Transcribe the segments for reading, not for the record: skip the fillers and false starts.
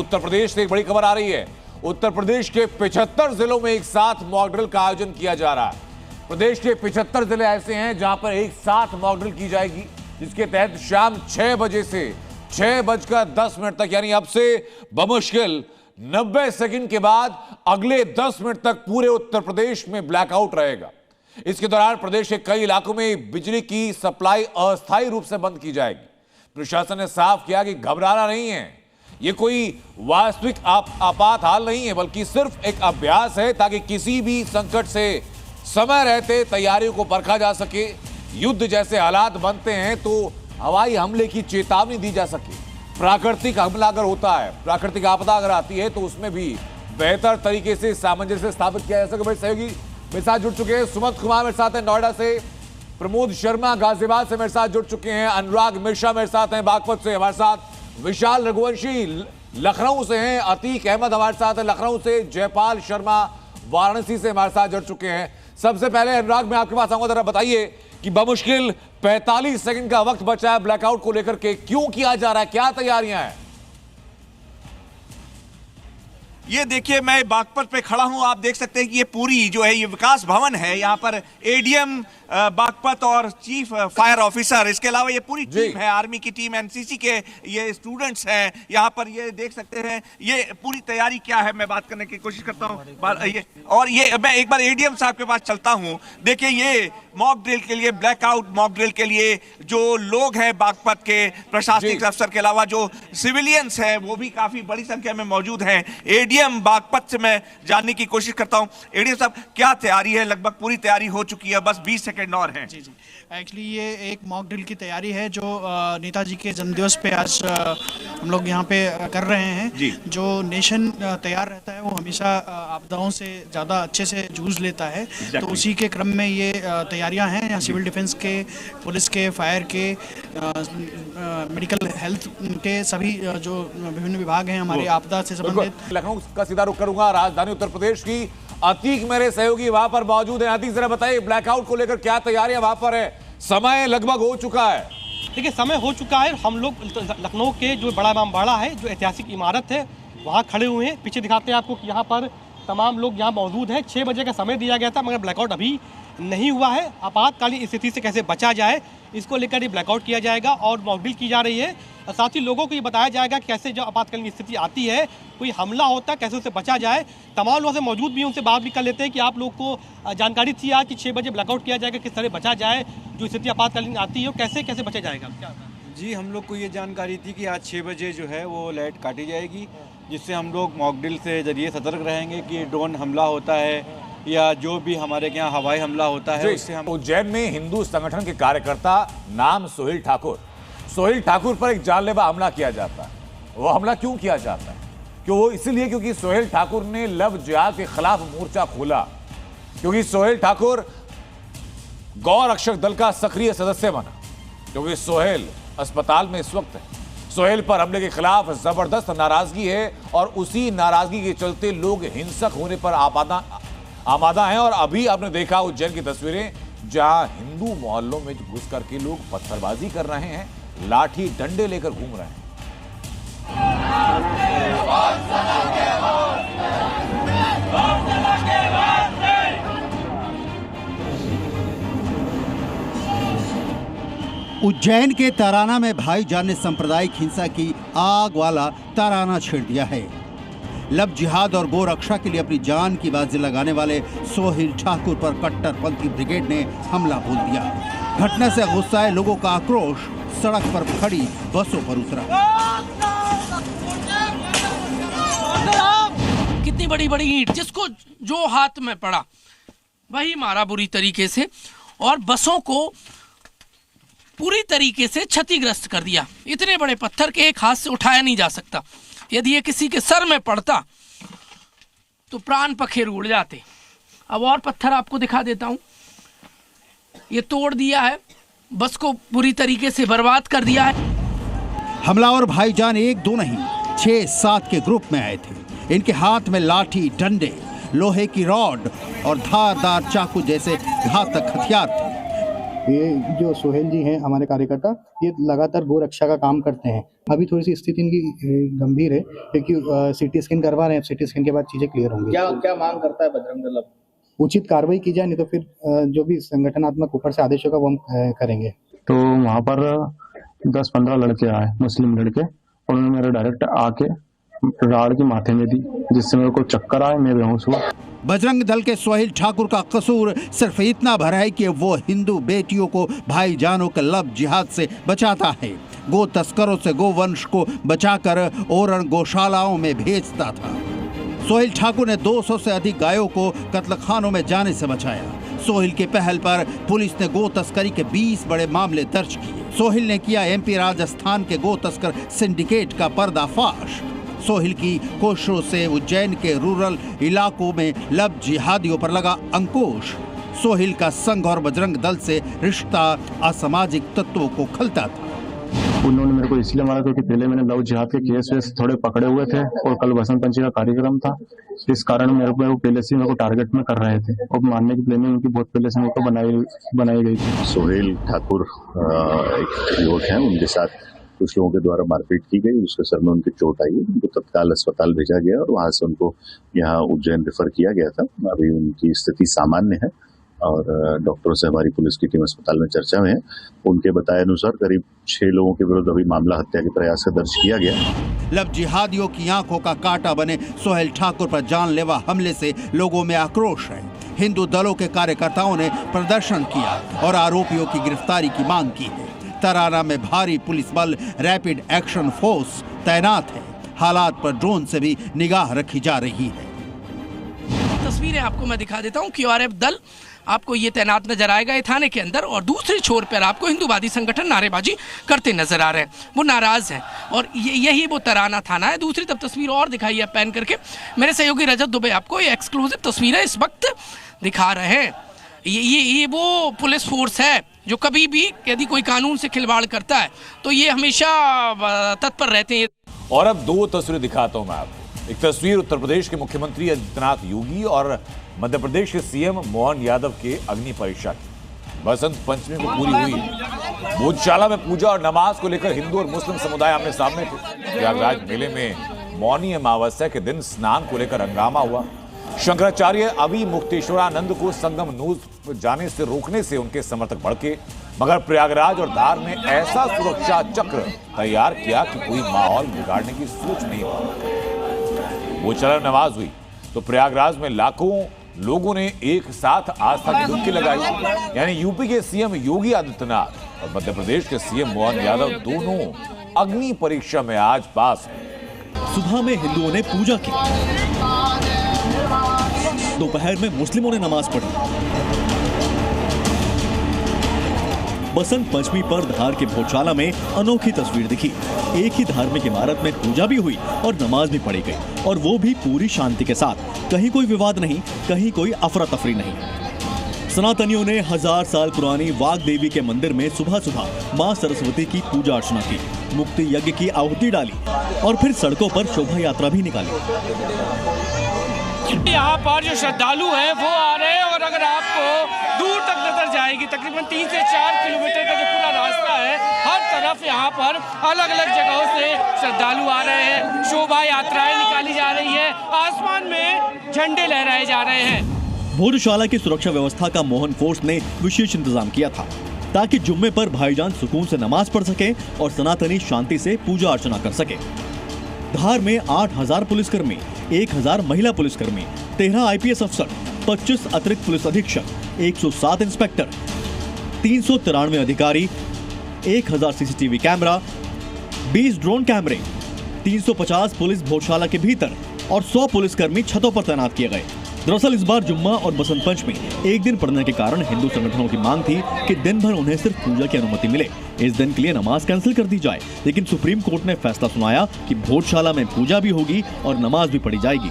उत्तर प्रदेश से एक बड़ी खबर आ रही है। उत्तर प्रदेश के 75 जिलों में एक साथ मॉक ड्रिल का आयोजन किया जा रहा है। प्रदेश के 75 जिले ऐसे हैं जहां पर एक साथ मॉक ड्रिल की जाएगी, जिसके तहत शाम 6 बजे से 6:10 तक, यानी अब से बमुश्किल 90 सेकंड के बाद अगले 10 मिनट तक पूरे उत्तर प्रदेश में ब्लैकआउट रहेगा। इसके दौरान प्रदेश के कई इलाकों में बिजली की सप्लाई अस्थायी रूप से बंद की जाएगी। प्रशासन ने साफ किया कि घबराना नहीं है, यह कोई वास्तविक आपात हाल नहीं है, बल्कि सिर्फ एक अभ्यास है ताकि किसी भी संकट से समय रहते तैयारियों को परखा जा सके। युद्ध जैसे हालात बनते हैं तो हवाई हमले की चेतावनी दी जा सके। प्राकृतिक हमला अगर होता है, प्राकृतिक आपदा अगर आती है, तो उसमें भी बेहतर तरीके से सामंजस्य स्थापित किया जा सके। मेरे सहयोगी मेरे साथ जुड़ चुके हैं, सुमंत कुमार मेरे साथ हैं नोएडा से, प्रमोद शर्मा गाजियाबाद से मेरे साथ जुड़ चुके हैं, अनुराग मिश्रा मेरे साथ हैं बागपत से, हमारे साथ विशाल रघुवंशी लखनऊ से हैं, अतीक अहमद हमारे साथ है लखनऊ से, जयपाल शर्मा वाराणसी से हमारे साथ जुड़ चुके हैं। सबसे पहले अनुराग, मैं आपके पास आऊंगा, जरा बताइए कि बमुश्किल 45 सेकंड का वक्त बचा है ब्लैकआउट को लेकर के, क्यों किया जा रहा है, क्या तैयारियां हैं? ये देखिए, मैं बागपत पे खड़ा हूं, आप देख सकते हैं कि ये पूरी जो है ये विकास भवन है, यहाँ पर एडीएम बागपत और चीफ फायर ऑफिसर, इसके अलावा ये पूरी टीम है, आर्मी की टीम, एनसीसी के ये स्टूडेंट्स हैं यहाँ पर, ये देख सकते हैं। ये पूरी तैयारी क्या है, मैं बात करने की कोशिश करता हूँ। ये मैं एक बार एडीएम साहब के पास चलता हूँ। देखिए, ये मॉक ड्रिल के लिए, ब्लैकआउट मॉक ड्रिल के लिए जो लोग हैं बागपत के प्रशासनिक अफसर के अलावा जो सिविलियंस हैं वो भी काफी बड़ी संख्या में मौजूद हैं। एडीएम बागपत से मैं जानने की कोशिश करता हूं। एडीएम साहब, क्या तैयारी है? लगभग पूरी तैयारी हो चुकी है, बस 20 सेकंड और हैं। जी एक्चुअली ये एक मॉक ड्रिल की तैयारी है जो नेताजी के जन्मदिवस पे आज हम लोग यहाँ पे कर रहे हैं। जो नेशन तैयार रहता है वो हमेशा आपदाओं से ज़्यादा अच्छे से जूझ लेता है, तो उसी के क्रम में ये तैयारियां हैं। यहाँ सिविल डिफेंस के, पुलिस के, फायर के, मेडिकल हेल्थ के सभी जो विभिन्न विभाग हैं हमारे आपदा से संबंधित। लखनऊ का सीधा रुख करूंगा, राजधानी उत्तर प्रदेश की अतीक मेरे सहयोगी वहां पर मौजूद है। अतीक, जरा बताइए ब्लैकआउट को लेकर क्या तैयारियां वहां पर है? समय लगभग हो चुका है। देखिए, समय हो चुका है। हम लोग लखनऊ के जो बड़ा इमामबाड़ा है, जो ऐतिहासिक इमारत है, वहाँ खड़े हुए हैं। पीछे दिखाते हैं आपको कि यहाँ पर तमाम लोग यहाँ मौजूद हैं। 6 बजे का समय दिया गया था, मगर ब्लैकआउट अभी नहीं हुआ है। आपातकालीन स्थिति से कैसे बचा जाए, इसको लेकर ही ब्लैकआउट किया जाएगा और मॉक ड्रिल की जा रही है। और साथ ही लोगों को ये बताया जाएगा कि कैसे जो आपातकालीन स्थिति आती है, कोई हमला होता है, कैसे उससे बचा जाए। तमाम लोगों से मौजूद भी, उनसे बात भी कर लेते हैं कि आप लोग को जानकारी थी आज कि 6 बजे ब्लैकआउट किया जाएगा, किस तरह बचा जाए, जो स्थिति आपातकालीन आती है कैसे कैसे बचा जाएगा? जी, हम लोग को ये जानकारी थी कि आज 6 बजे जो है वो लाइट काटी जाएगी, जिससे हम लोग मॉक ड्रिल से जरिए सतर्क रहेंगे कि ड्रोन हमला होता है या जो भी हमारे यहाँ हवाई हमला होता है उससे हम। उज्जैन में हिंदू संगठन के कार्यकर्ता नाम सोहेल ठाकुर पर एक जानलेवा हमला किया जाता है। वो हमला क्यों किया जाता है? इसलिए क्योंकि सोहेल ठाकुर ने लव जिहाद के खिलाफ मोर्चा खोला, क्योंकि सोहेल ठाकुर गौ रक्षक दल का सक्रिय सदस्य बना, क्योंकि सोहेल अस्पताल में इस वक्त है। सोहेल पर हमले के खिलाफ जबरदस्त नाराजगी है और उसी नाराजगी के चलते लोग हिंसक होने पर आमादा हैं। और अभी आपने देखा उज्जैन की तस्वीरें, जहां हिंदू मोहल्लों में घुस करके लोग पत्थरबाजी कर रहे हैं, लाठी डंडे लेकर घूम रहे हैं। उज्जैन के ताराना में भाईजान ने सांप्रदायिक हिंसा की आग वाला ताराना छेड़ दिया है। लव जिहाद और गो रक्षा के लिए अपनी जान की बाजी लगाने वाले सोहेल ठाकुर पर कट्टरपंथी ब्रिगेड ने हमला बोल दिया। घटना से गुस्साए लोगों का आक्रोश सड़क पर खड़ी बसों पर उतरा। कितनी बड़ी बड़ी ईंट, जिसको जो हाथ में पड़ा वही मारा बुरी तरीके से, और बसों को पूरी तरीके से क्षतिग्रस्त कर दिया। इतने बड़े पत्थर के एक हाथ से उठाया नहीं जा सकता। यदि ये किसी के सर में पड़ता तो प्राण पखेरु उड़ जाते। अब और पत्थर आपको दिखा देता हूं। ये तोड़ दिया है, बस को बुरी तरीके से बर्बाद कर दिया है। हमलावर भाईजान 1-2 नहीं 6-7 के ग्रुप में आए थे। इनके हाथ में लाठी, डंडे, लोहे की रॉड और धारदार चाकू जैसे घातक हथियार थे। ये जो सोहेल जी हैं हमारे कार्यकर्ता, ये लगातार गौ रक्षा का काम करते हैं। अभी थोड़ी सी स्थिति इनकी गंभीर है क्योंकि सीटी स्कैन करवा रहे हैं। सीटी स्कैन के बाद चीजें क्लियर होंगी। क्या मांग करता है बजरंग दल? उचित कार्रवाई की जाए, नहीं तो फिर जो भी संगठनात्मक ऊपर से आदेश होगा वो हम करेंगे। तो वहाँ पर 10-15 लड़के आए, मुस्लिम लड़के, उन्होंने मेरे डायरेक्ट आके राड़ की माथे में दी, जिससे मेरे को चक्कर आए, मैं बेहोश हुआ। बजरंग दल के सोहेल ठाकुर का कसूर सिर्फ इतना भर है कि वो हिंदू बेटियों को भाईजानों के लब जिहाद से बचाता है। गो तस्करों से गोवंश को बचाकर ओरण गौशालाओं में भेजता था। सोहेल ठाकुर ने 200 से अधिक गायों को कत्लखानों में जाने से बचाया। सोहेल के पहल पर पुलिस ने गो तस्करी के 20 बड़े मामले दर्ज किए। सोहेल ने किया एमपी राजस्थान के गो तस्कर सिंडिकेट का पर्दाफाश। सोहेल की कोशिशों से उज्जैन के रूरल इलाकों में लब जिहादियों पर लगा अंकुश। सोहेल का संघ और बजरंग दल से रिश्ता असामाजिक तत्वों को खलता था। उन्होंने मेरे को इसलिए मारा क्योंकि पहले मैंने लव जिहाद के केस थोड़े पकड़े हुए थे और कल बसंत पंचमी का कार्यक्रम था। इस कारण मेरे को पहले से मेरे को टारगेट में कर रहे थे और मारने की प्लानिंग उनकी बहुत पहले से मेरे को बनाई गई थी। सोहेल ठाकुर एक युवक हैं, उनके साथ कुछ लोगों के द्वारा मारपीट की गई। उसके सर में उनकी चोट आई, उनको तत्काल अस्पताल भेजा गया और वहां से उनको यहाँ उज्जैन रेफर किया गया था। अभी उनकी स्थिति सामान्य है और डॉक्टरों से हमारी पुलिस की टीम अस्पताल में चर्चा में है। उनके बताए अनुसार करीब 6 लोगों के विरुद्ध अभी मामला हत्या के प्रयास से दर्ज किया गया। लब जिहादियों की आंखों का कांटा बने सोहेल ठाकुर पर जानलेवा हमले से लोगों में आक्रोश है। हिंदू दलों के कार्यकर्ताओं ने प्रदर्शन किया और आरोपियों की गिरफ्तारी की मांग की है। तराना में भारी पुलिस बल रैपिड एक्शन फोर्स तैनात है। हालात पर ड्रोन से भी निगाह रखी जा रही है। तस्वीरें आपको मैं दिखा देता हूँ। QRF दल आपको ये तैनात नजर आएगा ये थाने के अंदर, और दूसरे छोर पर आपको हिंदूवादी संगठन नारेबाजी करते नजर आ रहे हैं। वो नाराज हैं और यही वो तराना थाना है। दूसरी तरफ तस्वीर और दिखाई है पैन करके। मेरे सहयोगी रजत दुबे आपको ये एक्सक्लूसिव तस्वीरें इस वक्त दिखा रहे हैं। ये वो पुलिस फोर्स है जो कभी भी यदि कोई कानून से खिलवाड़ करता है तो ये हमेशा तत्पर रहते हैं। और अब 2 तस्वीरें दिखाता हूं मैं आपको। एक तस्वीर उत्तर प्रदेश के मुख्यमंत्री आदित्यनाथ योगी और मध्य प्रदेश के सीएम मोहन यादव के अग्नि परीक्षा की। बसंत पंचमी को पूरी हुई भोजशाला में पूजा और नमाज को लेकर हिंदू और मुस्लिम समुदाय आमने सामने थे। प्रयागराज मेले में मौनी अमावस्या के दिन स्नान को लेकर हंगामा हुआ। शंकराचार्य अभी मुक्तेश्वरानंद को संगम नूज जाने से रोकने से उनके समर्थक भड़के, मगर प्रयागराज और धार में ऐसा सुरक्षा चक्र तैयार किया कि कोई माहौल बिगाड़ने की सोच नहीं पाया। वो चलन नमाज हुई तो प्रयागराज में लाखों लोगों ने एक साथ आस्था की डुबकी लगाई। यानी यूपी के सीएम योगी आदित्यनाथ और मध्य प्रदेश के सीएम मोहन यादव दोनों अग्नि परीक्षा में आज पास हुए। सुबह में हिंदुओं ने पूजा की, दोपहर में मुस्लिमों ने नमाज पढ़ी। बसंत पंचमी पर धार के भोजशाला में अनोखी तस्वीर दिखी। एक ही धार्मिक इमारत में पूजा भी हुई और नमाज भी पढ़ी गई, और वो भी पूरी शांति के साथ। कहीं कोई विवाद नहीं, कहीं कोई अफरा तफरी नहीं। सनातनियों ने 1000 साल पुरानी वाग देवी के मंदिर में सुबह सुबह मां सरस्वती की पूजा अर्चना की, मुक्ति यज्ञ की आहुति डाली और फिर सड़कों पर शोभा यात्रा भी निकाली। यहाँ पर जो श्रद्धालु हैं वो आ रहे हैं, और अगर आपको दूर तक नजर जाएगी, तकरीबन 3 से 4 किलोमीटर का जो पूरा रास्ता है, हर तरफ यहाँ पर अलग अलग जगहों से श्रद्धालु आ रहे हैं। शोभा यात्राएं निकाली जा रही है, आसमान में झंडे लहराए जा रहे हैं। भोजशाला की सुरक्षा व्यवस्था का मोहन फोर्स ने विशेष इंतजाम किया था ताकि जुम्मे पर भाईजान सुकून से नमाज पढ़ सके और सनातनी शांति से पूजा अर्चना कर सके। धार में 8000 पुलिसकर्मी, 1000 महिला पुलिसकर्मी, 13 IPS अफसर, 25 अतिरिक्त पुलिस अधीक्षक, 107 इंस्पेक्टर, 393 अधिकारी, 1000 CCTV कैमरा, 20 ड्रोन कैमरे, 350 पुलिस भोजशाला के भीतर और 100 पुलिसकर्मी छतों पर तैनात किए गए। दरअसल इस बार जुम्मा और बसंत पंचमी एक दिन पड़ने के कारण हिंदू संगठनों की मांग थी कि दिन भर उन्हें सिर्फ पूजा की अनुमति मिले, इस दिन के लिए नमाज कैंसिल कर दी जाए। लेकिन सुप्रीम कोर्ट ने फैसला सुनाया कि भोजशाला में पूजा भी होगी और नमाज भी पढ़ी जाएगी।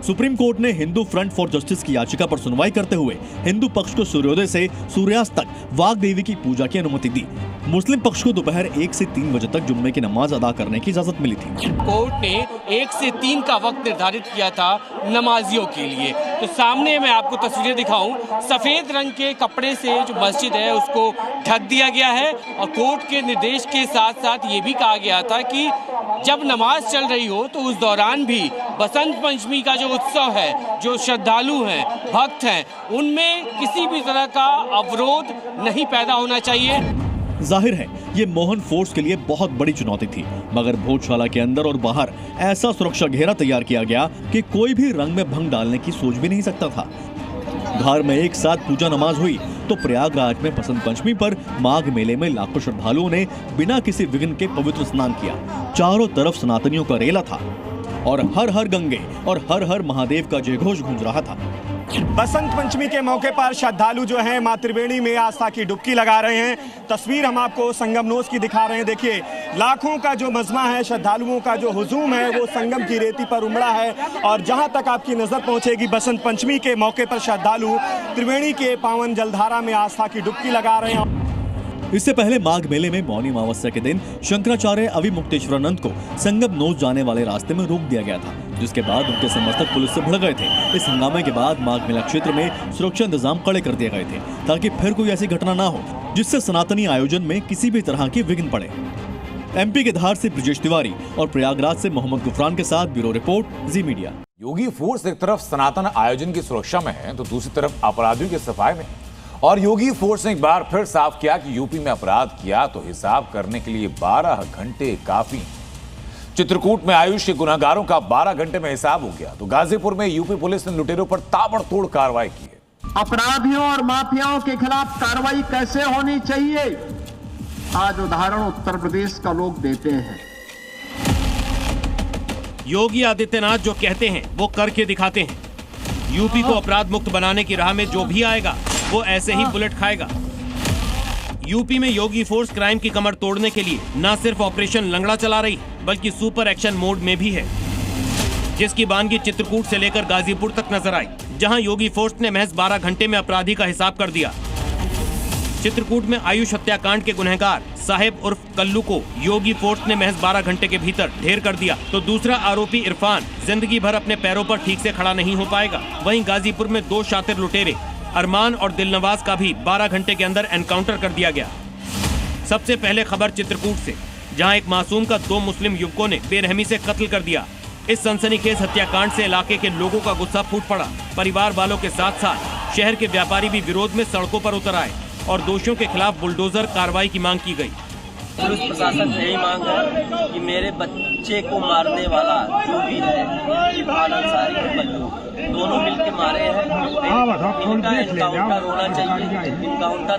सुप्रीम कोर्ट ने हिंदू फ्रंट फॉर जस्टिस की याचिका पर सुनवाई करते हुए हिंदू पक्ष को सूर्योदय से सूर्यास्त तक वाग देवी की पूजा की अनुमति दी। मुस्लिम पक्ष को दोपहर 1 से 3 बजे तक जुम्मे की नमाज अदा करने की इजाजत मिली थी। कोर्ट ने 1 से 3 का वक्त निर्धारित किया था नमाजियों के लिए, तो सामने मैं आपको तस्वीरें दिखाऊं, सफेद रंग के कपड़े से जो मस्जिद है उसको ढक दिया गया है और कोर्ट के निर्देश के साथ साथ ये भी कहा गया था कि जब नमाज चल रही हो तो उस दौरान भी बसंत पंचमी का जो उत्सव है, जो श्रद्धालु हैं, भक्त हैं, उनमें किसी भी तरह का अवरोध नहीं पैदा होना चाहिए। जाहिर है ये मोहन फोर्स के लिए बहुत बड़ी चुनौती थी, मगर भोजशाला के अंदर और बाहर ऐसा सुरक्षा घेरा तैयार किया गया कि कोई भी रंग में भंग डालने की सोच भी नहीं सकता था। धार में एक साथ पूजा नमाज हुई तो प्रयागराज में बसंत पंचमी पर माघ मेले में लाखों श्रद्धालुओं ने बिना किसी विघ्न के पवित्र स्नान किया। चारों तरफ सनातनियों का रेला था और हर हर गंगे और हर हर महादेव का जयघोष गूंज रहा था। बसंत पंचमी के मौके पर श्रद्धालु जो हैं मां त्रिवेणी में आस्था की डुबकी लगा रहे हैं। तस्वीर हम आपको संगमनोज की दिखा रहे हैं। देखिए, लाखों का जो मजमा है, श्रद्धालुओं का जो हुजूम है वो संगम की रेती पर उमड़ा है और जहां तक आपकी नजर पहुंचेगी, बसंत पंचमी के मौके पर श्रद्धालु त्रिवेणी के पावन जलधारा में आस्था की डुबकी लगा रहे हैं। इससे पहले माघ मेले में मौनी अमावस्या के दिन शंकराचार्य अविमुक्तेश्वरानंद को संगमनोज जाने वाले रास्ते में रोक दिया गया था, जिसके बाद उनके समर्थक पुलिस से भिड़ गए थे। इस हंगामे के बाद माघ मेला क्षेत्र में सुरक्षा इंतजाम कड़े कर दिए गए थे ताकि फिर कोई ऐसी घटना ना हो जिससे सनातनी आयोजन में किसी भी तरह की विघ्न पड़े। MP के धार से ब्रिजेश तिवारी और प्रयागराज से मोहम्मद गुफरान के साथ ब्यूरो रिपोर्ट, जी मीडिया। योगी फोर्स एक तरफ सनातन आयोजन की सुरक्षा में है तो दूसरी तरफ अपराधियों की सफाई में है। और योगी फोर्स ने एक बार फिर साफ किया कि यूपी में अपराध किया तो हिसाब करने के लिए 12 घंटे काफी। चित्रकूट में आयुष के गुनाहगारों का 12 घंटे में हिसाब हो गया तो गाजीपुर में यूपी पुलिस ने लुटेरों पर ताबड़तोड़ कार्रवाई की है। अपराधियों और माफियाओं के खिलाफ कार्रवाई कैसे होनी चाहिए, आज उदाहरण उत्तर प्रदेश का लोग देते हैं। योगी आदित्यनाथ जो कहते हैं वो करके दिखाते हैं। यूपी को अपराध मुक्त बनाने की राह में जो भी आएगा वो ऐसे ही बुलेट खाएगा। यूपी में योगी फोर्स क्राइम की कमर तोड़ने के लिए न सिर्फ ऑपरेशन लंगड़ा चला रही बल्कि सुपर एक्शन मोड में भी है, जिसकी बानगी चित्रकूट से लेकर गाजीपुर तक नजर आई, जहां योगी फोर्स ने महज 12 घंटे में अपराधी का हिसाब कर दिया। चित्रकूट में आयुष हत्याकांड के गुनहगार साहेब उर्फ कल्लू को योगी फोर्स ने महज 12 घंटे के भीतर ढेर कर दिया तो दूसरा आरोपी इरफान जिंदगी भर अपने पैरों पर ठीक से खड़ा नहीं हो पाएगा। वहीं गाजीपुर में 2 शातिर लुटेरे अरमान और दिलनवाज का भी 12 घंटे के अंदर एनकाउंटर कर दिया गया। सबसे पहले खबर चित्रकूट से, जहां एक मासूम का 2 मुस्लिम युवकों ने बेरहमी से कत्ल कर दिया। इस सनसनीखेज हत्याकांड से इलाके के लोगों का गुस्सा फूट पड़ा। परिवार वालों के साथ साथ शहर के व्यापारी भी विरोध में सड़कों पर उतर आए और दोषियों के खिलाफ बुलडोजर कार्रवाई की मांग की गई। पुलिस प्रशासन से यही मांग है कि मेरे बच्चे को मारने वाला जो भी है, इरफान अंसारी और कल्लू दोनों मिलकर मारे हैं। इनका एनकाउंटर होना चाहिए। एनकाउंटर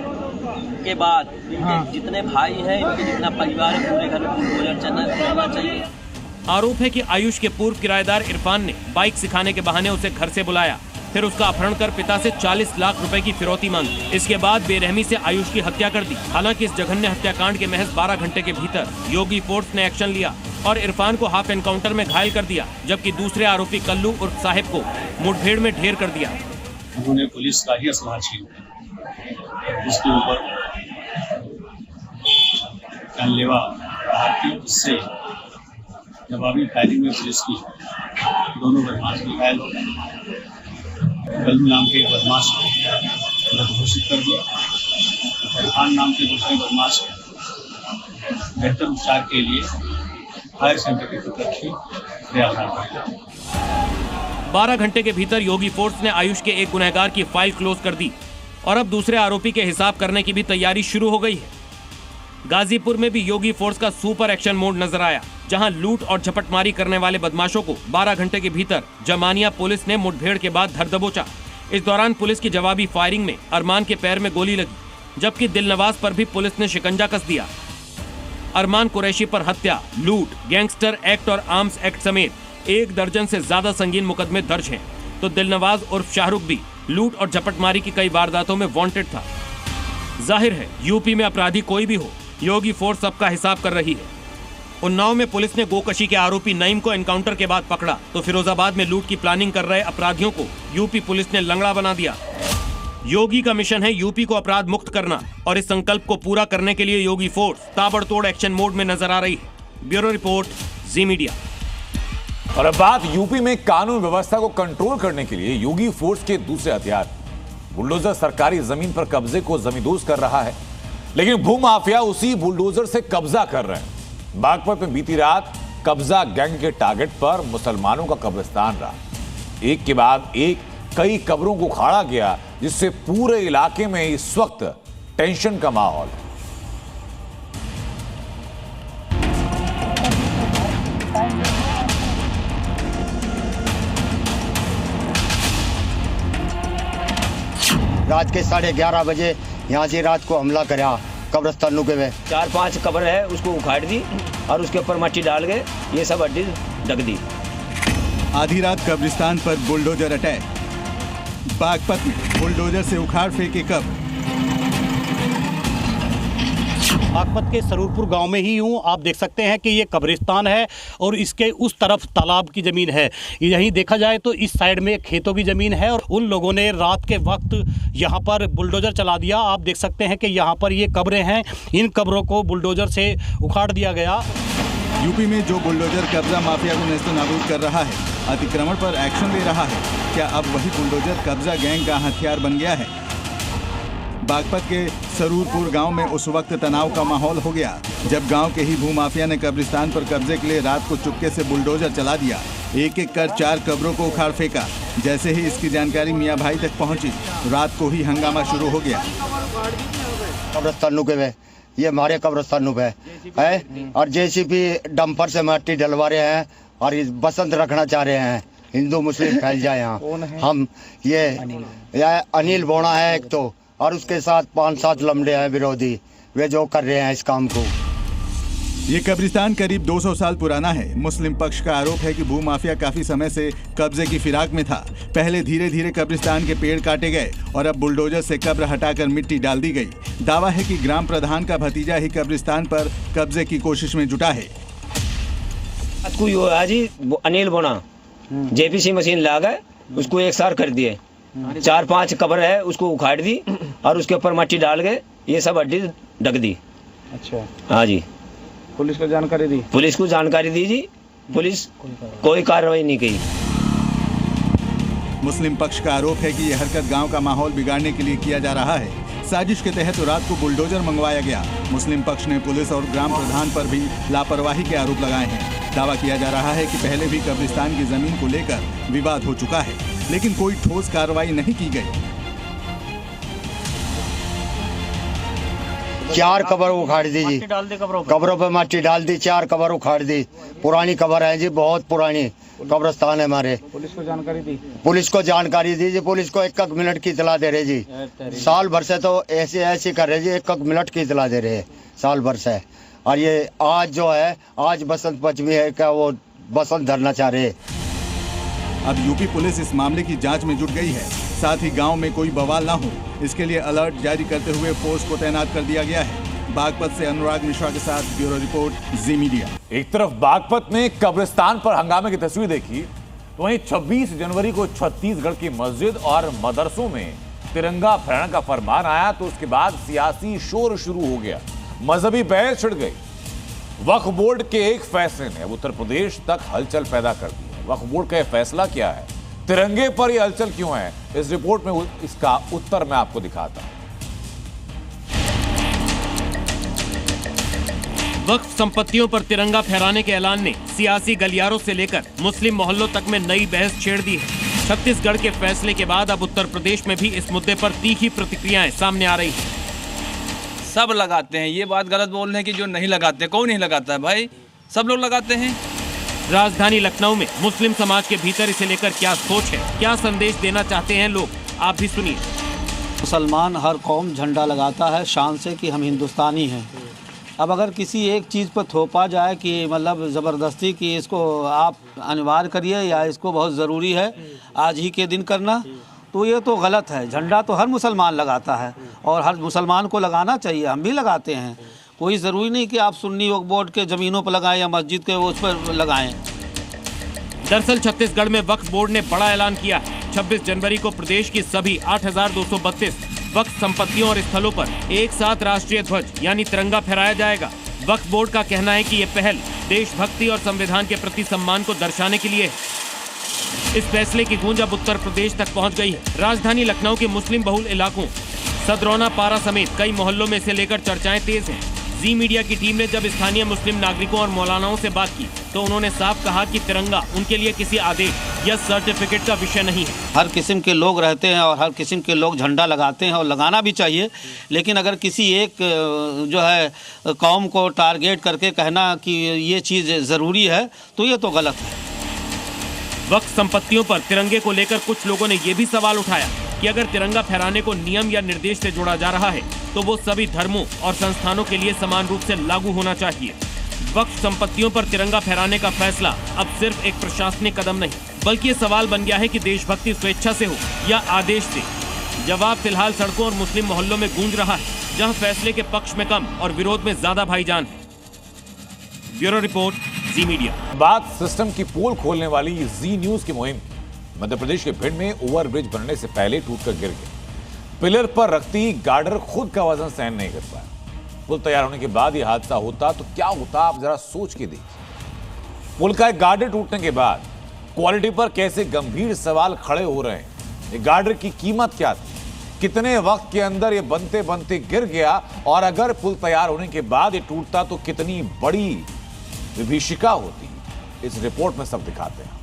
के बाद इनके जितने भाई हैं, इनके जितना परिवार है, पूरे घर में बुलडोजर चलना चाहिए। आरोप है कि आयुष के पूर्व किराएदार इरफान ने बाइक सिखाने के बहाने उसे घर से बुलाया, फिर उसका अपहरण कर पिता से 40 लाख रुपए की फिरौती मांगी। इसके बाद बेरहमी से आयुष की हत्या कर दी। हालांकि इस जघन्य हत्याकांड के महज 12 घंटे के भीतर योगी फोर्स ने एक्शन लिया और इरफान को हाफ एनकाउंटर में घायल कर दिया, जबकि दूसरे आरोपी कल्लू उर्फ साहिब को मुठभेड़ में ढेर कर दिया। उन्होंने पुलिस का ही असला छीन लिया, जिसके ऊपर जानलेवा भारतीय उससे जवाबी फायरिंग में पुलिस की दोनों बदमाश भी घायल हो गए। कल्लू नाम के बदमाश को मृत घोषित कर दिया। इरफान नाम के दूसरे बदमाश को बेहतर उपचार के लिए हायर सेंटर की रखी प्रयास। 12 घंटे के भीतर योगी फोर्स ने आयुष के एक गुनहगार की फाइल क्लोज कर दी और अब दूसरे आरोपी के हिसाब करने की भी तैयारी शुरू हो गई है। गाजीपुर में भी योगी फोर्स का सुपर एक्शन मोड नजर आया, जहां लूट और झपटमारी करने वाले बदमाशों को 12 घंटे के भीतर जमानिया पुलिस ने मुठभेड़ के बाद धर दबोचा। इस दौरान पुलिस की जवाबी फायरिंग में अरमान के पैर में गोली लगी, जबकि दिलनवाज पर भी पुलिस ने शिकंजा कस दिया। अरमान कुरैशी पर हत्या, लूट, गैंगस्टर एक्ट और आर्म्स एक्ट समेत 1 दर्जन से ज्यादा संगीन मुकदमे दर्ज हैं, तो दिलनवाज उर्फ शाहरुख भी लूट और झपटमारी की कई वारदातों में वांटेड था। जाहिर है यूपी में अपराधी कोई भी हो, योगी फोर्स सबका हिसाब कर रही है। उन्नाव में पुलिस ने गोकशी के आरोपी नईम को एनकाउंटर के बाद पकड़ा, तो फिरोजाबाद में लूट की प्लानिंग कर रहे अपराधियों को यूपी पुलिस ने लंगड़ा बना दिया। योगी का मिशन है यूपी को अपराध मुक्त करना और इस संकल्प को पूरा करने के लिए योगी फोर्स ताबड़तोड़ एक्शन मोड में नजर आ रही है। ब्यूरो रिपोर्ट, जी मीडिया। और अब बात यूपी में कानून व्यवस्था को कंट्रोल करने के लिए योगी फोर्स के दूसरे हथियार। बुलडोजर सरकारी जमीन पर कब्जे को जमींदोज कर रहा है, लेकिन भूमाफिया उसी बुलडोजर से कब्जा कर रहे हैं। बागपत में बीती रात कब्जा गैंग के टारगेट पर मुसलमानों का कब्रिस्तान रहा। एक के बाद एक कई कब्रों को उखाड़ा गया, जिससे पूरे इलाके में इस वक्त टेंशन का माहौल है। रात के 11:30 बजे यहाँ से रात को हमला करा कब्रस्तानों के में 4-5 कब्र है, उसको उखाड़ दी और उसके ऊपर मट्टी डाल के ये सब हड्डी ढक दी। आधी रात कब्रिस्तान पर बुलडोजर अटैक। बागपत में बुलडोजर से उखाड़ फेंके कब्र। बागपत के सरूरपुर गांव में ही हूँ। आप देख सकते हैं कि ये कब्रिस्तान है और इसके उस तरफ तालाब की ज़मीन है। यहीं देखा जाए तो इस साइड में खेतों की ज़मीन है और उन लोगों ने रात के वक्त यहाँ पर बुलडोज़र चला दिया। आप देख सकते हैं कि यहाँ पर ये कब्रें हैं, इन कब्रों को बुलडोज़र से उखाड़ दिया गया। यूपी में जो बुलडोजर कब्जा माफिया को नेस्तनाबूद कर रहा है, अतिक्रमण पर एक्शन ले रहा है, क्या अब वही बुलडोजर कब्जा गैंग का हथियार बन गया है? बागपत के सरूरपुर गांव में उस वक्त तनाव का माहौल हो गया जब गांव के ही भूमाफिया ने कब्रिस्तान पर कब्जे के लिए रात को चुपके से बुलडोजर चला दिया। एक एक कर 4 कब्रों को उखाड़ फेंका। जैसे ही इसकी जानकारी मियां भाई तक पहुंची, रात को ही हंगामा शुरू हो गया। कब्रिस्तानों के में ये हमारे कब्रिस्तानों पे है और जेसीबी डंपर से मट्टी डलवा रहे हैं और बसंत रखना चाह रहे हैं। हिंदू मुस्लिम फैल जाए यहाँ। हम ये अनिल बोना है एक तो, और उसके साथ 5-7 लमड़े हैं विरोधी, वे जो कर रहे हैं इस काम को। ये कब्रिस्तान करीब 200 साल पुराना है। मुस्लिम पक्ष का आरोप है कि भूमाफिया काफी समय से कब्जे की फिराक में था। पहले धीरे धीरे कब्रिस्तान के पेड़ काटे गए और अब बुलडोजर से कब्र हटाकर मिट्टी डाल दी गई। दावा है कि ग्राम प्रधान का भतीजा ही कब्रिस्तान पर कब्जे की कोशिश में जुटा है। अनिल बोना जेपीसी मशीन ला गए, उसको एक सार कर दिए। 4-5 कब्र है, उसको उखाड़ दी और उसके ऊपर मट्टी डाल के ये सब हड्डी ढक दी। अच्छा, हाँ जी। पुलिस को जानकारी दी? पुलिस को जानकारी दी जी, पुलिस कोई कार्रवाई नहीं की। मुस्लिम पक्ष का आरोप है कि यह हरकत गांव का माहौल बिगाड़ने के लिए किया जा रहा है। साजिश के तहत रात को बुलडोजर मंगवाया गया। मुस्लिम पक्ष ने पुलिस और ग्राम प्रधान पर भी लापरवाही के आरोप लगाए हैं। दावा किया जा रहा है कि पहले भी कब्रिस्तान की जमीन को लेकर विवाद हो चुका है, लेकिन कोई ठोस कार्रवाई नहीं की गई। 4 कब्र उखाड़ दी जी, कब्रों पे मट्टी डाल दी, 4 कब्र उखाड़ दी। पुरानी कब्र है जी, बहुत पुरानी कब्रिस्तान है हमारे। पुलिस को जानकारी दी? पुलिस को जानकारी दी जी, पुलिस को 1 मिनट की इतला दे रहे जी। साल भर से तो ऐसे कर रहे जी, 1 मिनट की इतला दे रहे साल भर से। और ये आज जो है, आज बसंत पंचमी है, क्या वो बसंत धरना चाह रहे। अब यूपी पुलिस इस मामले की जांच में जुट गई है। साथ ही गांव में कोई बवाल ना हो, इसके लिए अलर्ट जारी करते हुए फोर्स को तैनात कर दिया गया है। बागपत से अनुराग मिश्रा के साथ ब्यूरो रिपोर्ट, जी मीडिया। एक तरफ बागपत में कब्रिस्तान पर हंगामे की तस्वीर देखी, तो वहीं 26 जनवरी को छत्तीसगढ़ की मस्जिद और मदरसों में तिरंगा फहराने का फरमान आया, तो उसके बाद सियासी शोर शुरू हो गया, मजहबी बहस छिड़ गई। वक्फ बोर्ड के एक फैसले ने अब उत्तर प्रदेश तक हलचल पैदा कर दी है। वक्फ बोर्ड का यह फैसला क्या है, तिरंगे पर यह हलचल क्यों है, इस रिपोर्ट में इसका उत्तर मैं आपको दिखाता हूं। वक्फ संपत्तियों पर तिरंगा फहराने के ऐलान ने सियासी गलियारों से लेकर मुस्लिम मोहल्लों तक में नई बहस छेड़ दी है। छत्तीसगढ़ के फैसले के बाद अब उत्तर प्रदेश में भी इस मुद्दे पर तीखी प्रतिक्रियाएं सामने आ रही हैं। सब लगाते हैं, ये बात गलत बोल रहे हैं कि जो नहीं लगाते। कौन नहीं लगाता है भाई, सब लोग लगाते हैं। राजधानी लखनऊ में मुस्लिम समाज के भीतर इसे लेकर क्या सोच है, क्या संदेश देना चाहते हैं लोग, आप भी सुनिए। मुसलमान हर कौम झंडा लगाता है शान से कि हम हिंदुस्तानी हैं। अब अगर किसी एक चीज़ पर थोपा जाए कि मतलब ज़बरदस्ती कि इसको आप अनिवार्य करिए या इसको बहुत ज़रूरी है आज ही के दिन करना, तो ये तो गलत है। झंडा तो हर मुसलमान लगाता है और हर मुसलमान को लगाना चाहिए, हम भी लगाते हैं। कोई ज़रूरी नहीं कि आप सुन्नी वक्फ बोर्ड के ज़मीनों पर लगाएं या मस्जिद के उस पर लगाएं। दरअसल छत्तीसगढ़ में वक्फ बोर्ड ने बड़ा ऐलान किया है। 26 जनवरी को प्रदेश की सभी 8,232 वक्फ संपत्तियों और स्थलों पर एक साथ राष्ट्रीय ध्वज यानी तिरंगा फहराया जाएगा। वक्फ बोर्ड का कहना है कि ये पहल देशभक्ति और संविधान के प्रति सम्मान को दर्शाने के लिए है। इस फैसले की गूंज अब उत्तर प्रदेश तक पहुंच गई है। राजधानी लखनऊ के मुस्लिम बहुल इलाकों सदरौना पारा समेत कई मोहल्लों में इसे लेकर चर्चाएं तेज हैं। जी मीडिया की टीम ने जब स्थानीय मुस्लिम नागरिकों और मौलानाओं से बात की तो उन्होंने साफ कहा कि तिरंगा उनके लिए किसी आदेश या सर्टिफिकेट का विषय नहीं है। हर किस्म के लोग रहते हैं और हर किस्म के लोग झंडा लगाते हैं और लगाना भी चाहिए, लेकिन अगर किसी एक जो है कौम को टारगेट करके कहना कि ये चीज़ ज़रूरी है तो ये तो गलत है। वक्फ संपत्तियों पर तिरंगे को लेकर कुछ लोगों ने ये भी सवाल उठाया कि अगर तिरंगा फहराने को नियम या निर्देश से जोड़ा जा रहा है तो वो सभी धर्मों और संस्थानों के लिए समान रूप से लागू होना चाहिए। वक्फ संपत्तियों पर तिरंगा फहराने का फैसला अब सिर्फ एक प्रशासनिक कदम नहीं, बल्कि ये सवाल बन गया है कि देशभक्ति स्वेच्छा से हो या आदेश से। जवाब फिलहाल सड़कों और मुस्लिम मोहल्लों में गूंज रहा है, जहां फैसले के पक्ष में कम और विरोध में ज्यादा भाईजान है। ब्यूरो रिपोर्ट, जी मीडिया। बात सिस्टम की पोल खोलने वाली जी न्यूज की मुहिम मध्य प्रदेश के भिंड में ओवरब्रिज बनने से पहले टूटकर गिर गया। पिलर पर रखती गार्डर खुद का वजन सहन नहीं कर पाया। पुल तैयार होने के बाद यह हादसा होता तो क्या होता, आप जरा सोच के देखिए। पुल का एक गार्डर टूटने के बाद क्वालिटी पर कैसे गंभीर सवाल खड़े हो रहे हैं। ये गार्डर की कीमत क्या थी, कितने वक्त के अंदर ये बनते बनते गिर गया, और अगर पुल तैयार होने के बाद ये टूटता तो कितनी बड़ी विभीषिका होती। इस रिपोर्ट में सब दिखाते हैं।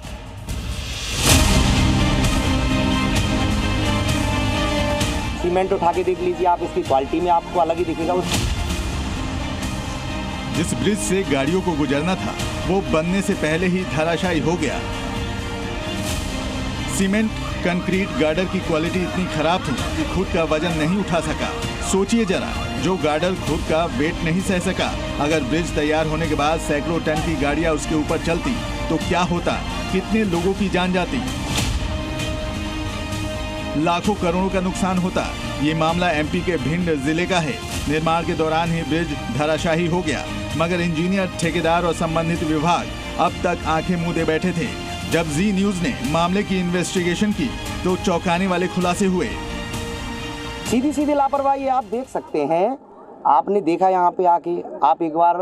सीमेंट उठा के देख लीजिए आप, इसकी क्वालिटी में आपको अलग ही दिखेगा। जिस ब्रिज से गाड़ियों को गुजरना था वो बनने से पहले ही धराशायी हो गया। सीमेंट कंक्रीट गार्डर की क्वालिटी इतनी खराब थी कि खुद का वजन नहीं उठा सका। सोचिए जरा, जो गार्डर खुद का वेट नहीं सह सका, अगर ब्रिज तैयार होने के बाद सैकड़ों टन की गाड़ियां उसके ऊपर चलती तो क्या होता, कितने लोगों की जान जाती, लाखों करोड़ों का नुकसान होता। ये मामला एमपी के भिंड जिले का है। निर्माण के दौरान ही ब्रिज धराशायी हो गया, मगर इंजीनियर, ठेकेदार और संबंधित विभाग अब तक आंखें मूंदे बैठे थे। जब जी न्यूज ने मामले की इन्वेस्टिगेशन की तो चौंकाने वाले खुलासे हुए। सीधी सीधी लापरवाही आप देख सकते हैं। आपने देखा यहाँ पे आके, आप एक बार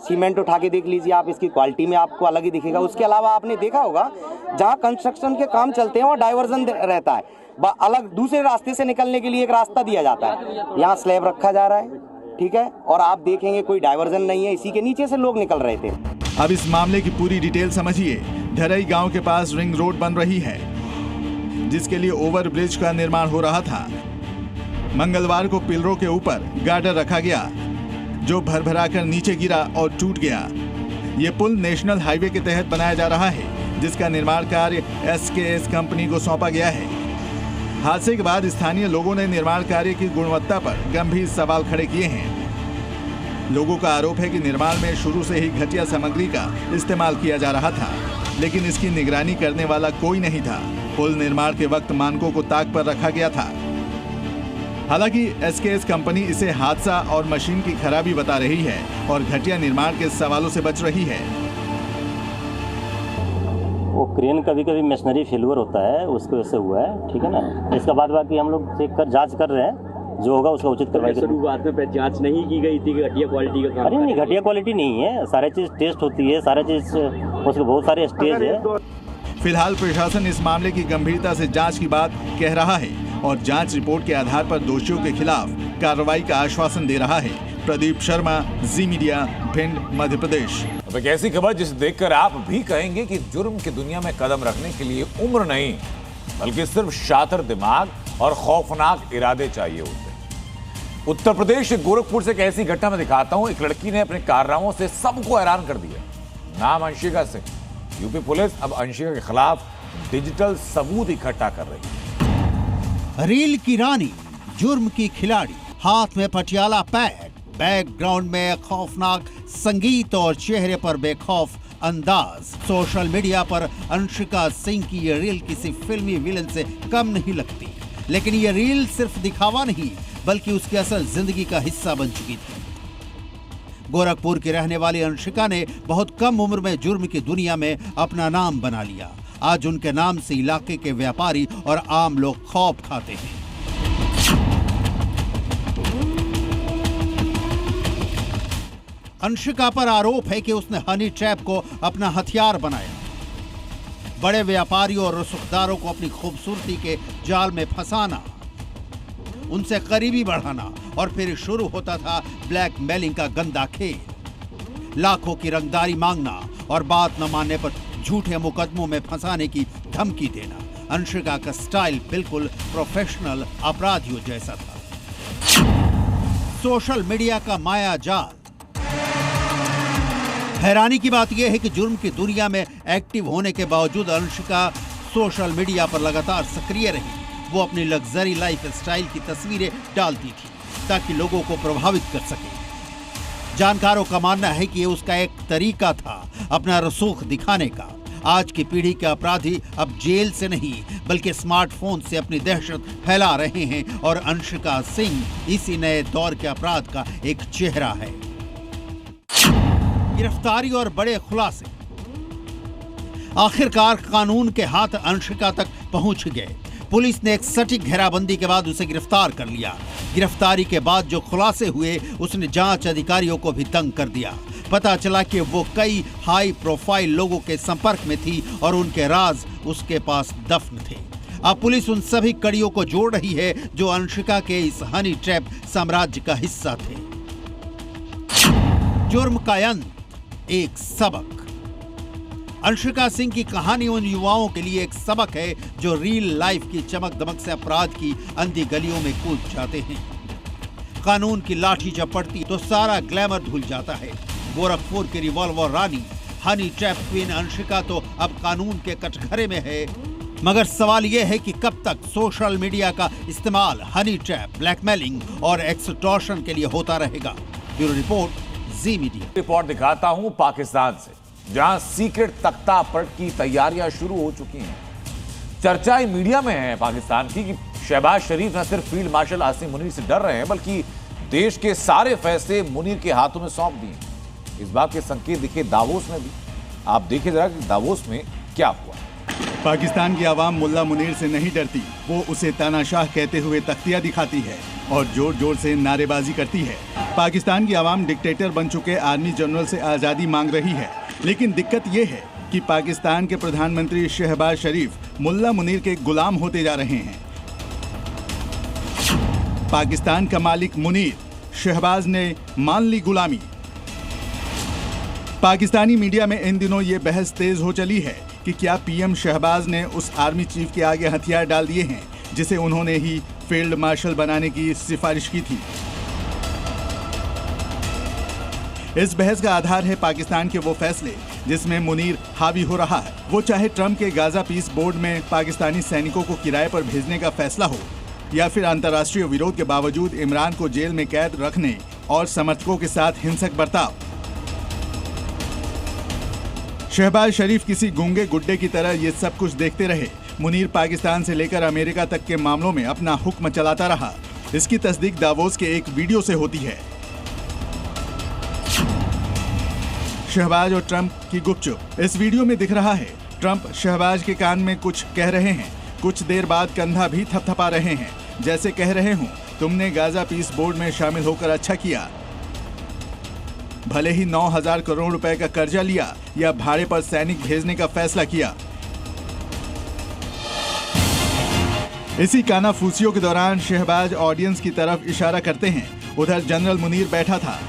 सीमेंट उठा के देख लीजिए आप, इसकी क्वालिटी में आपको अलग ही दिखेगा। उसके अलावा आपने देखा होगा जहाँ कंस्ट्रक्शन के काम चलते हैं वहाँ डाइवर्जन रहता है, अलग दूसरे रास्ते से निकलने के लिए एक रास्ता दिया जाता है। यहाँ स्लैब रखा जा रहा है, ठीक है, और आप देखेंगे कोई डाइवर्जन नहीं है, इसी के नीचे से लोग निकल रहे थे। अब इस मामले की पूरी डिटेल समझिए। धरई गांव के पास रिंग रोड बन रही है, जिसके लिए ओवर ब्रिज का निर्माण हो रहा था। मंगलवार को पिलरों के ऊपर गार्डर रखा गया, जो भरभराकर नीचे गिरा और टूट गया। ये पुल नेशनल हाईवे के तहत बनाया जा रहा है, जिसका निर्माण कार्य SKS कंपनी को सौंपा गया है। हादसे के बाद स्थानीय लोगों ने निर्माण कार्य की गुणवत्ता पर गंभीर सवाल खड़े किए हैं। लोगों का आरोप है कि निर्माण में शुरू से ही घटिया सामग्री का इस्तेमाल किया जा रहा था, लेकिन इसकी निगरानी करने वाला कोई नहीं था। पुल निर्माण के वक्त मानकों को ताक पर रखा गया था। हालांकि SKS कंपनी इसे हादसा और मशीन की खराबी बता रही है और घटिया निर्माण के सवालों से बच रही है। वो क्रेन कभी कभी मशीनरी फेलियर होता है, उसको वजह से हुआ है, ठीक है ना। इसका बाद बाकी हम लोग चेक कर जांच कर रहे हैं, जो होगा उसका उचित कार्रवाई करेंगे। शुरुआत में जांच नहीं की गई थी कि घटिया क्वालिटी का काम? अरे नहीं, घटिया क्वालिटी नहीं है, सारी चीज़ टेस्ट होती है, सारी चीज़ उसके बहुत सारे स्टेज है। फिलहाल प्रशासन इस मामले की गंभीरता से जांच की बात कह रहा है और जांच रिपोर्ट के आधार पर दोषियों के खिलाफ कार्रवाई का आश्वासन दे रहा है। प्रदीप शर्मा, जी मीडिया, भिंड, मध्य प्रदेश। अब एक ऐसी खबर जिसे देखकर आप भी कहेंगे कि जुर्म की दुनिया में कदम रखने के लिए उम्र नहीं, बल्कि सिर्फ शातिर दिमाग और खौफनाक इरादे चाहिए होते हैं। उत्तर प्रदेश के गोरखपुर से एक ऐसी घटना में दिखाता हूं। एक लड़की ने अपने कारनामों से सबको हैरान कर दिया। नाम अंशिका सिंह। यूपी पुलिस अब अंशिका के खिलाफ डिजिटल सबूत इकट्ठा कर रही है। रील की रानी, जुर्म की खिलाड़ी, हाथ में पटियाला पैड, बैकग्राउंड में खौफनाक संगीत और चेहरे पर बेखौफ अंदाज। सोशल मीडिया पर अंशिका सिंह की ये रील किसी फिल्मी विलन से कम नहीं लगती, लेकिन ये रील सिर्फ दिखावा नहीं बल्कि उसकी असल जिंदगी का हिस्सा बन चुकी थी। गोरखपुर की रहने वाली अंशिका ने बहुत कम उम्र में जुर्म की दुनिया में अपना नाम बना लिया। आज उनके नाम से इलाके के व्यापारी और आम लोग खौफ खाते हैं। अंशिका पर आरोप है कि उसने हनी ट्रैप को अपना हथियार बनाया, बड़े व्यापारियों और रसूखदारों को अपनी खूबसूरती के जाल में फंसाना, उनसे करीबी बढ़ाना और फिर शुरू होता था ब्लैकमेलिंग का गंदा खेल, लाखों की रंगदारी मांगना और बात न मानने पर झूठे मुकदमों में फंसाने की धमकी देना। अंशिका का स्टाइल बिल्कुल प्रोफेशनल अपराधियों जैसा था। सोशल मीडिया का माया जाल। हैरानी की बात यह है कि जुर्म की दुनिया में एक्टिव होने के बावजूद अंशिका सोशल मीडिया पर लगातार सक्रिय रही। वो अपनी लग्जरी लाइफ स्टाइल की तस्वीरें डालती थी ताकि लोगों को प्रभावित कर सके। जानकारों का मानना है कि ये उसका एक तरीका था अपना रसूख दिखाने का। आज की पीढ़ी के अपराधी अब जेल से नहीं बल्कि स्मार्टफोन से अपनी दहशत फैला रहे हैं और अंशिका सिंह इसी नए दौर के अपराध का एक चेहरा है। गिरफ्तारी और बड़े खुलासे। आखिरकार कानून के हाथ अंशिका तक पहुंच गए। पुलिस ने एक सटीक घेराबंदी के बाद उसे गिरफ्तार कर लिया। गिरफ्तारी के बाद जो खुलासे हुए उसने जांच अधिकारियों को भी दंग कर दिया। पता चला कि वो कई हाई प्रोफाइल लोगों के संपर्क में थी और उनके राज उसके पास दफन थे। अब पुलिस उन सभी कड़ियों को जोड़ रही है जो अंशिका के इस हनी ट्रैप साम्राज्य का हिस्सा थे। जुर्म का अंत, एक सबक। अंशिका सिंह की कहानी उन युवाओं के लिए एक सबक है जो रियल लाइफ की चमक दमक से अपराध की अंधी गलियों में कूद जाते हैं। कानून की लाठी जब पड़ती तो सारा ग्लैमर धुल जाता है। गोरखपुर की रिवॉल्वर रानी हनी ट्रैप क्वीन अंशिका तो अब कानून के कटघरे में है। मगर सवाल यह है कि कब तक सोशल मीडिया का इस्तेमाल हनी ट्रैप, ब्लैकमेलिंग और एक्सटॉर्शन के लिए होता रहेगा। ब्यूरो रिपोर्ट, जी मीडिया। रिपोर्ट दिखाता हूं पाकिस्तान से, जहां सीक्रेट तख्ता पलट की तैयारियां शुरू हो चुकी हैं। चर्चा मीडिया में है पाकिस्तान की कि शहबाज शरीफ न सिर्फ फील्ड मार्शल आसिम मुनीर से डर रहे हैं बल्कि देश के सारे फैसले मुनीर के हाथों में सौंप दिए। इस बात के संकेत दिखे दावोस में भी। आप देखिए जरा कि दावोस में क्या हुआ। पाकिस्तान की आवाम मुल्ला मुनीर से नहीं डरती। वो उसे तानाशाह कहते हुए तख्तियां दिखाती है और जोर जोर से नारेबाजी करती है। पाकिस्तान की आवाम डिक्टेटर बन चुके आर्मी जनरल से आज़ादी मांग रही है, लेकिन दिक्कत ये है कि पाकिस्तान के प्रधानमंत्री शहबाज शरीफ मुल्ला मुनीर के गुलाम होते जा रहे हैं। पाकिस्तान का मालिक मुनीर, शहबाज ने मान ली गुलामी। पाकिस्तानी मीडिया में इन दिनों ये बहस तेज हो चली है कि क्या पीएम शहबाज ने उस आर्मी चीफ के आगे हथियार डाल दिए हैं जिसे उन्होंने ही फील्ड मार्शल बनाने की सिफारिश की थी। इस बहस का आधार है पाकिस्तान के वो फैसले जिसमें मुनीर हावी हो रहा है। वो चाहे ट्रंप के गाजा पीस बोर्ड में पाकिस्तानी सैनिकों को किराए पर भेजने का फैसला हो या फिर अंतर्राष्ट्रीय विरोध के बावजूद इमरान को जेल में कैद रखने और समर्थकों के साथ हिंसक बर्ताव। शहबाज शरीफ किसी गूंगे गुड्डे की तरह ये सब कुछ देखते रहे। मुनीर पाकिस्तान से लेकर अमेरिका तक के मामलों में अपना हुक्म चलाता रहा। इसकी तस्दीक दावोस के एक वीडियो से होती है। शहबाज और ट्रंप की गुपचुप। इस वीडियो में दिख रहा है ट्रंप शहबाज के कान में कुछ कह रहे हैं। कुछ देर बाद कंधा भी थपथपा रहे हैं, जैसे कह रहे हूं तुमने गाजा पीस बोर्ड में शामिल होकर अच्छा किया। भले ही 9,000 करोड़ रुपए का कर्जा लिया या भाड़े पर सैनिक भेजने का फैसला किया। इसी कानाफूसियों के दौरान शहबाज ऑडियंस की तरफ इशारा करते हैं। उधर जनरल मुनीर बैठा था।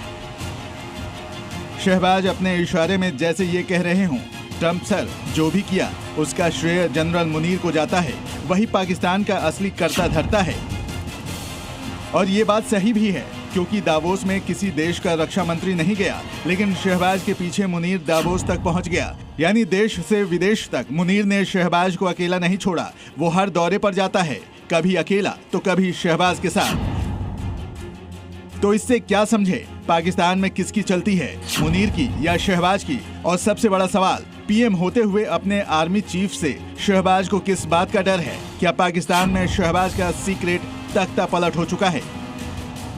शहबाज अपने इशारे में जैसे ये कह रहे हों, ट्रंप सर जो भी किया उसका श्रेय जनरल मुनीर को जाता है, वही पाकिस्तान का असली कर्ता धर्ता है। और ये बात सही भी है क्योंकि दावोस में किसी देश का रक्षा मंत्री नहीं गया, लेकिन शहबाज के पीछे मुनीर दावोस तक पहुंच गया। यानी देश से विदेश तक मुनीर ने शहबाज को अकेला नहीं छोड़ा। वो हर दौरे पर जाता है, कभी अकेला तो कभी शहबाज के साथ। तो इससे क्या समझे, पाकिस्तान में किसकी चलती है, मुनीर की या शहबाज की? और सबसे बड़ा सवाल, पीएम होते हुए अपने आर्मी चीफ से शहबाज को किस बात का डर है? क्या पाकिस्तान में शहबाज का सीक्रेट तख्ता पलट हो चुका है?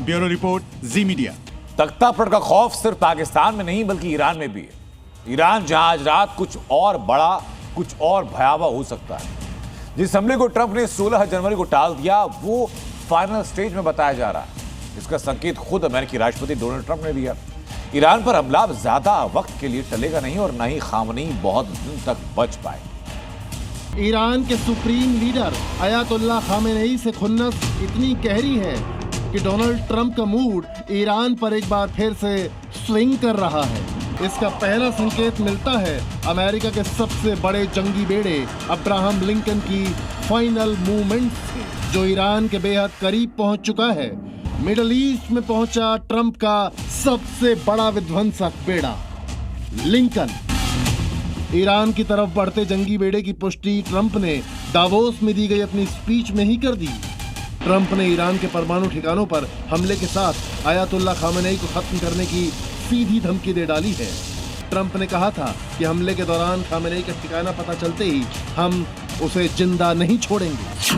ब्यूरो रिपोर्ट, जी मीडिया। तख्ता पलट का खौफ सिर्फ पाकिस्तान में नहीं बल्कि ईरान में भी है। ईरान जहां आज रात कुछ और बड़ा, कुछ और भयावह हो सकता है। जिस हमले को ट्रंप ने 16 जनवरी को टाल दिया वो फाइनल स्टेज में बताया जा रहा है। इसका संकेत खुद अमेरिकी राष्ट्रपति डोनाल्ड ट्रंप ने दिया। ईरान पर हमला अब ज्यादा वक्त के लिए टलेगा नहीं और न ही खामनेई बहुत दिन तक बच पाए। ईरान के सुप्रीम लीडर अयातुल्ला खामेनेई से खुन्नस इतनी गहरी है कि डोनाल्ड ट्रंप का मूड ईरान पर एक बार फिर से स्विंग कर रहा है। इसका पहला संकेत मिलता है अमेरिका के सबसे बड़े जंगी बेड़े अब्राहम लिंकन की फाइनल मूवमेंट से, जो ईरान के बेहद करीब पहुंच चुका है। मिडल ईस्ट में पहुंचा ट्रंप का सबसे बड़ा विध्वंसक बेड़ा लिंकन। ईरान की तरफ बढ़ते जंगी बेड़े की पुष्टि ट्रंप ने दावोस में दी गई अपनी स्पीच में ही कर दी। ट्रंप ने ईरान के परमाणु ठिकानों पर हमले के साथ अयातुल्ला खामेनेई को खत्म करने की सीधी धमकी दे डाली है। ट्रंप ने कहा था कि हमले के दौरान खामेनेई का ठिकाना पता चलते ही हम उसे जिंदा नहीं छोड़ेंगे।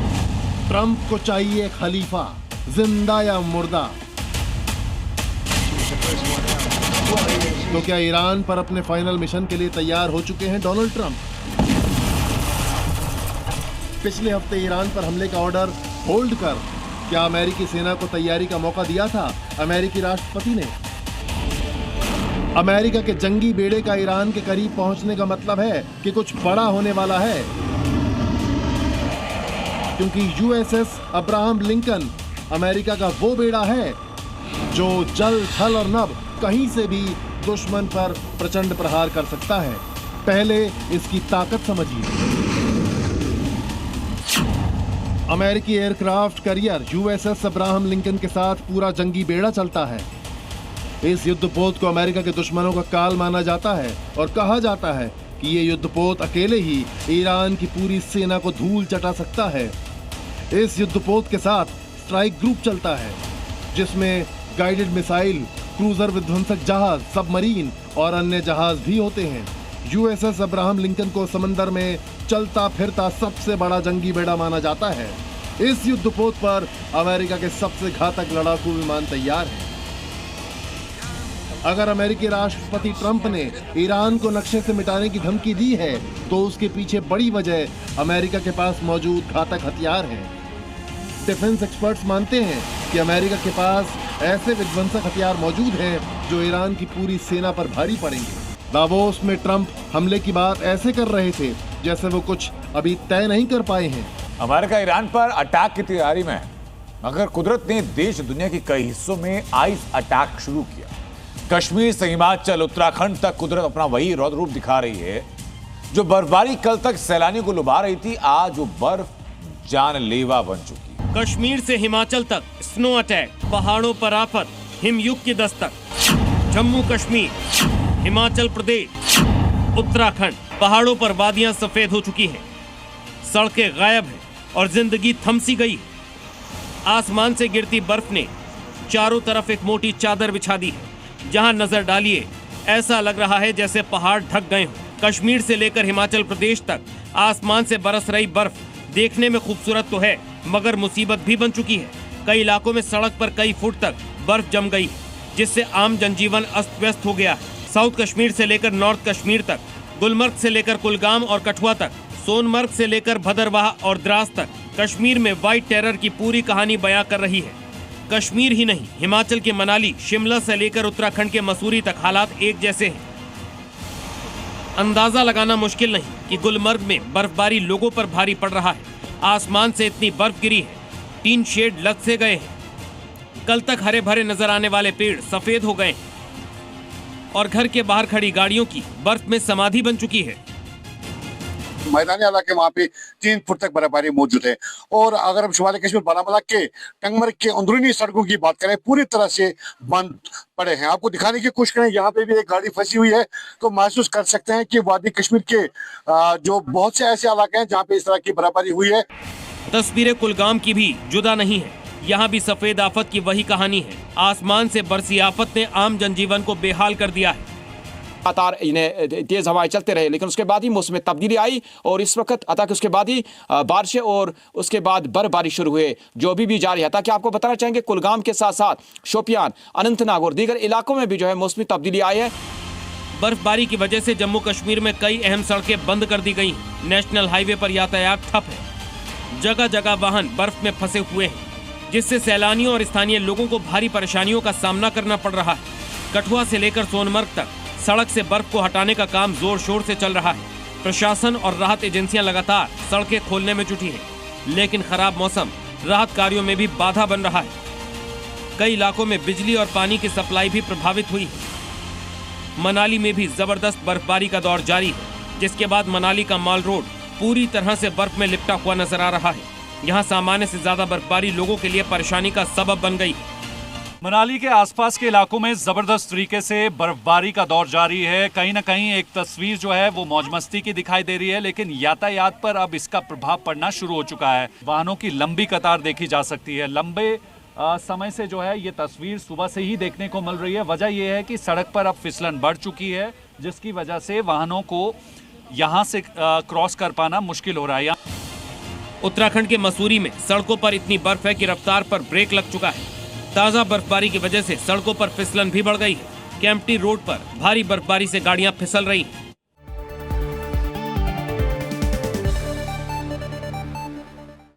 ट्रंप को चाहिए खलीफा, जिंदा या मुर्दा। तो क्या ईरान पर अपने फाइनल मिशन के लिए तैयार हो चुके हैं डोनाल्ड ट्रंप? पिछले हफ्ते ईरान पर हमले का ऑर्डर होल्ड कर क्या अमेरिकी सेना को तैयारी का मौका दिया था अमेरिकी राष्ट्रपति ने? अमेरिका के जंगी बेड़े का ईरान के करीब पहुंचने का मतलब है कि कुछ बड़ा होने वाला है, क्योंकि यूएसएस अब्राहम लिंकन अमेरिका का वो बेड़ा है जो जल, थल और नभ कहीं से भी दुश्मन पर प्रचंड प्रहार कर सकता है। पहले इसकी ताकत समझिए। अमेरिकी aircraft carrier USS Abraham Lincoln के साथ पूरा जंगी बेड़ा चलता है। इस युद्धपोत को अमेरिका के दुश्मनों का काल माना जाता है और कहा जाता है कि ये युद्धपोत अकेले ही ईरान की पूरी सेना को धूल चटा सकता है। इस युद्धपोत के साथ स्ट्राइक ग्रुप चलता है, जिसमें गाइडेड मिसाइल, क्रूजर विध्वंसक जहाज, सबमरीन और अन्य जहाज भी होते हैं। यूएसएस अब्राहम लिंकन को समंदर में चलता फिरता सबसे बड़ा जंगी बेड़ा माना जाता है। इस युद्धपोत पर अमेरिका के सबसे घातक लड़ाकू विमान तैयार हैं। अगर अमेरिकी राष्ट्रपति ट्रंप ने ईरान को नक्शे से मिटाने की धमकी दी है, तो उसके पीछे बड़ी वजह अमेरिका के पास मौजूद घातक हथियार है। डिफेंस एक्सपर्ट्स मानते हैं कि अमेरिका के पास ऐसे विध्वंसक हथियार मौजूद हैं जो ईरान की पूरी सेना पर भारी पड़ेंगे। दावोस में ट्रंप हमले की बात ऐसे कर रहे थे जैसे वो कुछ अभी तय नहीं कर पाए हैं। अमेरिका ईरान पर अटैक की तैयारी में है, मगर कुदरत ने देश दुनिया के कई हिस्सों में आइस अटैक शुरू किया। कश्मीर से हिमाचल, उत्तराखंड तक कुदरत अपना वही रौद्र रूप दिखा रही है। जो बर्फबारी कल तक सैलानियों को लुभा रही थी, आज वो बर्फ जानलेवा बन चुकी है। कश्मीर से हिमाचल तक स्नो अटैक, पहाड़ों पर आफत, हिमयुग की दस्तक। जम्मू कश्मीर, हिमाचल प्रदेश, उत्तराखंड, पहाड़ों पर वादियां सफेद हो चुकी हैं, सड़कें गायब हैं और जिंदगी थमसी गई है। आसमान से गिरती बर्फ ने चारों तरफ एक मोटी चादर बिछा दी है। जहां नजर डालिए ऐसा लग रहा है जैसे पहाड़ ढक गए हों। कश्मीर से लेकर हिमाचल प्रदेश तक आसमान से बरस रही बर्फ देखने में खूबसूरत तो है, मगर मुसीबत भी बन चुकी है। कई इलाकों में सड़क पर कई फुट तक बर्फ जम गई है, जिससे आम जनजीवन अस्त व्यस्त हो गया है। साउथ कश्मीर से लेकर नॉर्थ कश्मीर तक, गुलमर्ग से लेकर कुलगाम और कठुआ तक, सोनमर्ग से लेकर भदरवाह और द्रास तक कश्मीर में व्हाइट टेरर की पूरी कहानी बयां कर रही है। कश्मीर ही नहीं, हिमाचल के मनाली, शिमला से लेकर उत्तराखंड के मसूरी तक हालात एक जैसे हैं। अंदाजा लगाना मुश्किल नहीं कि गुलमर्ग में बर्फबारी लोगों पर भारी पड़ रहा है। आसमान से इतनी बर्फ गिरी है, टीन शेड लग से गए हैं। कल तक हरे भरे नजर आने वाले पेड़ सफेद हो गए हैं और घर के बाहर खड़ी गाड़ियों की बर्फ में समाधि बन चुकी है। मैदानी इलाके वहाँ पे 3 फुट तक बर्फबारी मौजूद है। और अगर हम शुमाली कश्मीर बारामूला के टंगमर्ग के अंदरूनी सड़कों की बात करें, पूरी तरह से बंद पड़े हैं। आपको दिखाने की कोशिश करें, यहाँ पे भी एक गाड़ी फंसी हुई है, तो महसूस कर सकते हैं कि वादी कश्मीर के जो बहुत से ऐसे इलाके हैं जहाँ पे इस तरह की बर्फबारी हुई है। तस्वीरें कुलगाम की भी जुदा नहीं है। यहाँ भी सफेद आफत की वही कहानी है। आसमान से बरसी आफत ने आम जनजीवन को बेहाल कर दिया है। लगातार इन्हें तेज हवाएं चलते रहे, लेकिन उसके बाद ही मौसम में तब्दीली आई और इस वक्त अतः उसके बाद ही बारिशें और उसके बाद बर्फबारी शुरू हुए, जो अभी भी जारी है। ताकि आपको बताना चाहेंगे कुलगाम के साथ साथ शोपियान, अनंतनाग और दीगर इलाकों में भी जो है मौसमी तब्दीली आई है। बर्फबारी की वजह से जम्मू कश्मीर में कई अहम सड़कें बंद कर दी गई। नेशनल हाईवे पर यातायात ठप है। जगह जगह वाहन बर्फ में फंसे हुए हैं, जिससे सैलानियों और स्थानीय लोगों को भारी परेशानियों का सामना करना पड़ रहा है। कठुआ से लेकर सोनमर्ग तक सड़क से बर्फ को हटाने का काम जोर शोर से चल रहा है। प्रशासन और राहत एजेंसियां लगातार सड़कें खोलने में जुटी हैं, लेकिन खराब मौसम राहत कार्यों में भी बाधा बन रहा है। कई इलाकों में बिजली और पानी की सप्लाई भी प्रभावित हुई है। मनाली में भी जबरदस्त बर्फबारी का दौर जारी है, जिसके बाद मनाली का माल रोड पूरी तरह से बर्फ में लिपटा हुआ नजर आ रहा है। यहाँ सामान्य से ज्यादा बर्फबारी लोगों के लिए परेशानी का सबब बन गई है। मनाली के आसपास के इलाकों में जबरदस्त तरीके से बर्फबारी का दौर जारी है। कहीं ना कहीं एक तस्वीर जो है वो मौज मस्ती की दिखाई दे रही है, लेकिन यातायात पर अब इसका प्रभाव पड़ना शुरू हो चुका है। वाहनों की लंबी कतार देखी जा सकती है। लंबे समय से जो है ये तस्वीर सुबह से ही देखने को मिल रही है। वजह यह है कि सड़क पर अब फिसलन बढ़ चुकी है, जिसकी वजह से वाहनों को यहाँ से क्रॉस कर पाना मुश्किल हो रहा है। उत्तराखंड के मसूरी में सड़कों पर इतनी बर्फ है कि रफ्तार पर ब्रेक लग चुका है। ताजा बर्फबारी की वजह से सड़कों पर फिसलन भी बढ़ गई है। केम्प्टी रोड पर भारी बर्फबारी से गाड़ियां फिसल रही हैं।